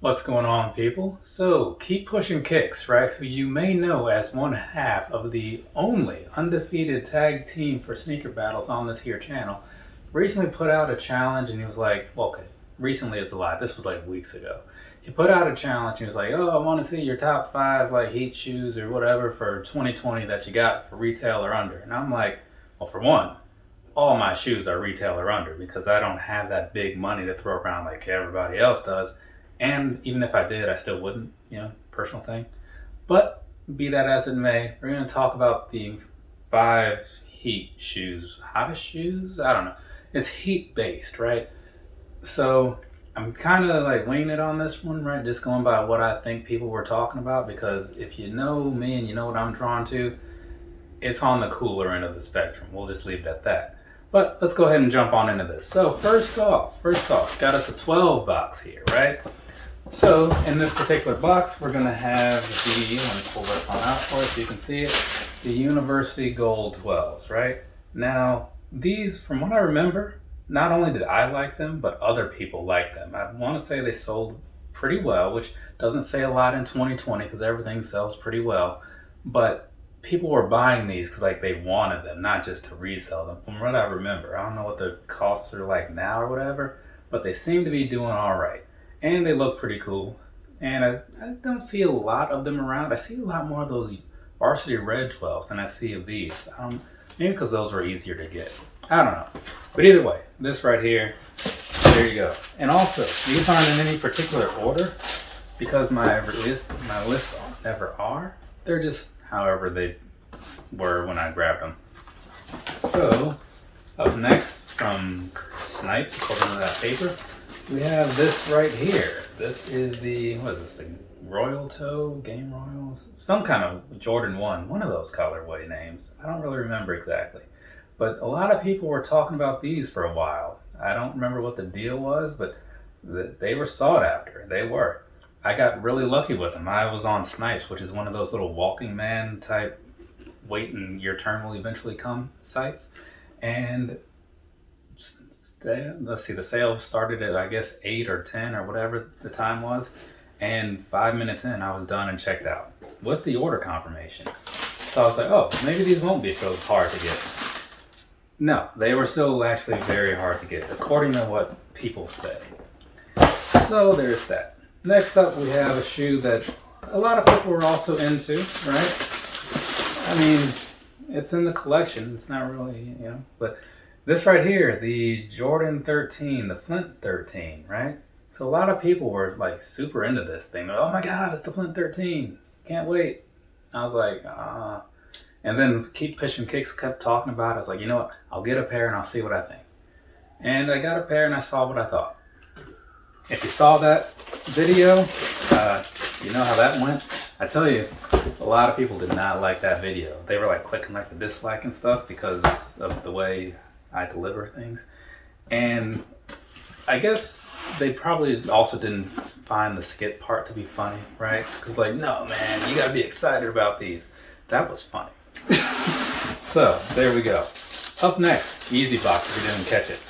What's going on, people? So, Keep Pushing Kicks, right? Who you may know as one half of the only undefeated tag team for sneaker battles on this here channel, recently put out a challenge and he was like, well, okay, recently is a lot. This was like weeks ago. He put out a challenge and he was like, oh, I want to see your top 5 like Heat shoes or whatever for 2020 that you got for retail or under. And I'm like, well, for one, all my shoes are retail or under because I don't have that big money to throw around like everybody else does. And even if I did, I still wouldn't, personal thing. But be that as it may, we're going to talk about the 5 Heat shoes. Hottest shoes? I don't know. It's Heat based, right? So I'm kind of like winging it on this one, right? Just going by what I think people were talking about because if you know me and you know what I'm drawn to, it's on the cooler end of the spectrum. We'll just leave it at that. But let's go ahead and jump on into this. So first off, got us a 12 box here, right? So in this particular box, we're going to have the, let me pull this one out for you so you can see it, the University Gold 12s, right? Now, these, from what I remember, not only did I like them, but other people liked them. I want to say they sold pretty well, which doesn't say a lot in 2020 because everything sells pretty well. But people were buying these because like they wanted them, not just to resell them. From what I remember, I don't know what the costs are like now or whatever, but they seem to be doing all right. And they look pretty cool. And I don't see a lot of them around. I see a lot more of those Varsity Red 12s than I see of these. Maybe because those were easier to get. I don't know. But either way, this right here, there you go. And also, these aren't in any particular order because my lists never are. They're just however they were when I grabbed them. So, up next from Snipes, according to that paper, we have this right here. This is the, what is this thing? Royal Toe, Game Royals? Some kind of Jordan 1, one of those colorway names. I don't really remember exactly. But a lot of people were talking about these for a while. I don't remember what the deal was, but they were sought after. They were. I got really lucky with them. I was on Snipes, which is one of those little walking man type wait and your turn will eventually come sites. And let's see, the sale started at I guess 8 or 10 or whatever the time was, and 5 minutes in I was done and checked out with the order confirmation. So I was like, oh, maybe these won't be so hard to get. No, they were still actually very hard to get according to what people say. So there's that. Next up we have a shoe that a lot of people were also into, right? I mean, it's in the collection, it's not really, but this right here, the Jordan 13, the Flint 13, right? So a lot of people were like super into this thing. Oh my God, it's the Flint 13. Can't wait. I was like, And then Keep Pushing Kicks kept talking about it. I was like, you know what? I'll get a pair and I'll see what I think. And I got a pair and I saw what I thought. If you saw that video, you know how that went. I tell you, a lot of people did not like that video. They were like clicking like the dislike and stuff because of the way I deliver things. And I guess they probably also didn't find the skit part to be funny, right? Because like, no man, you gotta be excited about these. That was funny. So there we go. Up next, Easy Box if you didn't catch it.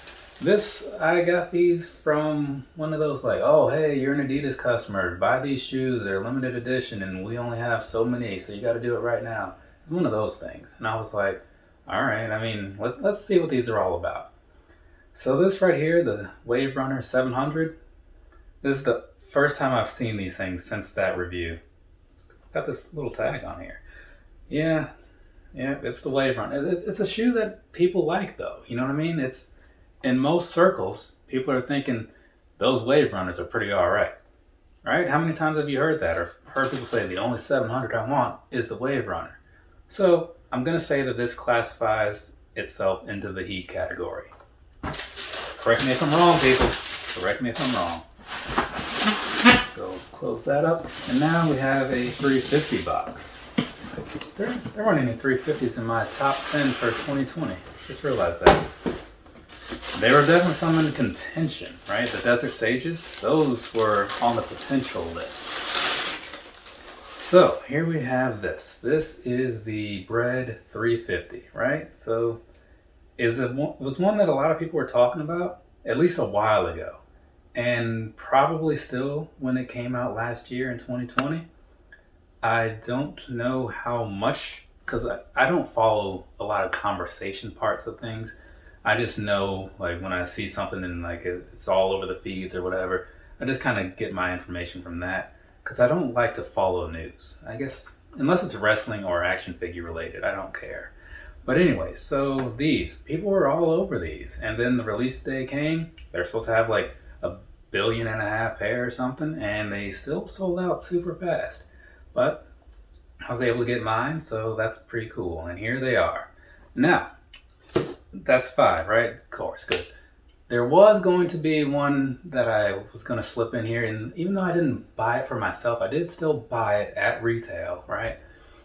I got these from one of those like, oh hey, you're an Adidas customer, buy these shoes, they're limited edition and we only have so many, so you gotta do it right now. It's one of those things. And I was like, all right, I mean, let's see what these are all about. So this right here, the Wave Runner 700, this is the first time I've seen these things since that review. It's got this little tag on here. Yeah, it's the Wave Runner. It's a shoe that people like though, you know what I mean? It's, in most circles, people are thinking those Wave Runners are pretty all right. Right? How many times have you heard that or heard people say the only 700 I want is the Wave Runner? So I'm going to say that this classifies itself into the Heat category. Correct me if I'm wrong, people. Correct me if I'm wrong. Go close that up. And now we have a 350 box. There weren't any 350s in my top 10 for 2020. Just realized that. There were definitely some in contention, right? The Desert Sages, those were on the potential list. So here we have this. This is the Bread 350, right? So it was one that a lot of people were talking about at least a while ago. and probably still when it came out last year in 2020. I don't know how much, because I don't follow a lot of conversation parts of things. I just know, like, when I see something and, like, it's all over the feeds or whatever, I just kind of get my information from that, because I don't like to follow news. I guess, unless it's wrestling or action figure related, I don't care. But anyway, so these, people were all over these. And then the release day came, they're supposed to have like 1.5 billion pair or something, and they still sold out super fast. But I was able to get mine, so that's pretty cool. And here they are. Now, that's 5, right? Of course, good. There was going to be one that I was going to slip in here, and even though I didn't buy it for myself, I did still buy it at retail, right?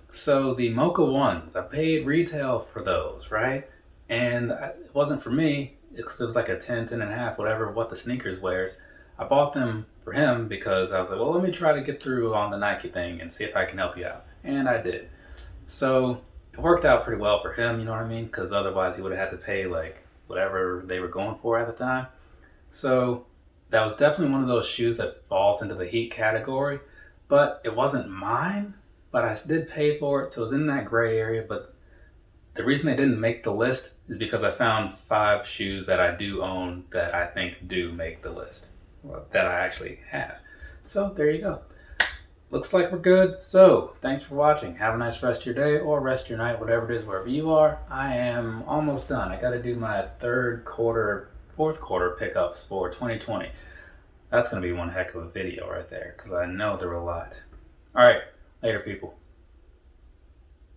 So the Mocha ones, I paid retail for those, right? And it wasn't for me, because it was like a 10, 10 and a half, whatever, what the sneakers wears. I bought them for him because I was like, well, let me try to get through on the Nike thing and see if I can help you out. And I did. So it worked out pretty well for him, you know what I mean? Because otherwise he would have had to pay like whatever they were going for at the time. So that was definitely one of those shoes that falls into the heat category, but it wasn't mine, but I did pay for it. So it was in that gray area. But the reason they didn't make the list is because I found 5 shoes that I do own that I think do make the list, well, that I actually have. So there you go. Looks like we're good. So thanks for watching. Have a nice rest of your day or rest of your night, whatever it is, wherever you are. I am almost done. I got to do my fourth quarter pickups for 2020. That's going to be one heck of a video right there, because I know there were a lot. All right, later people.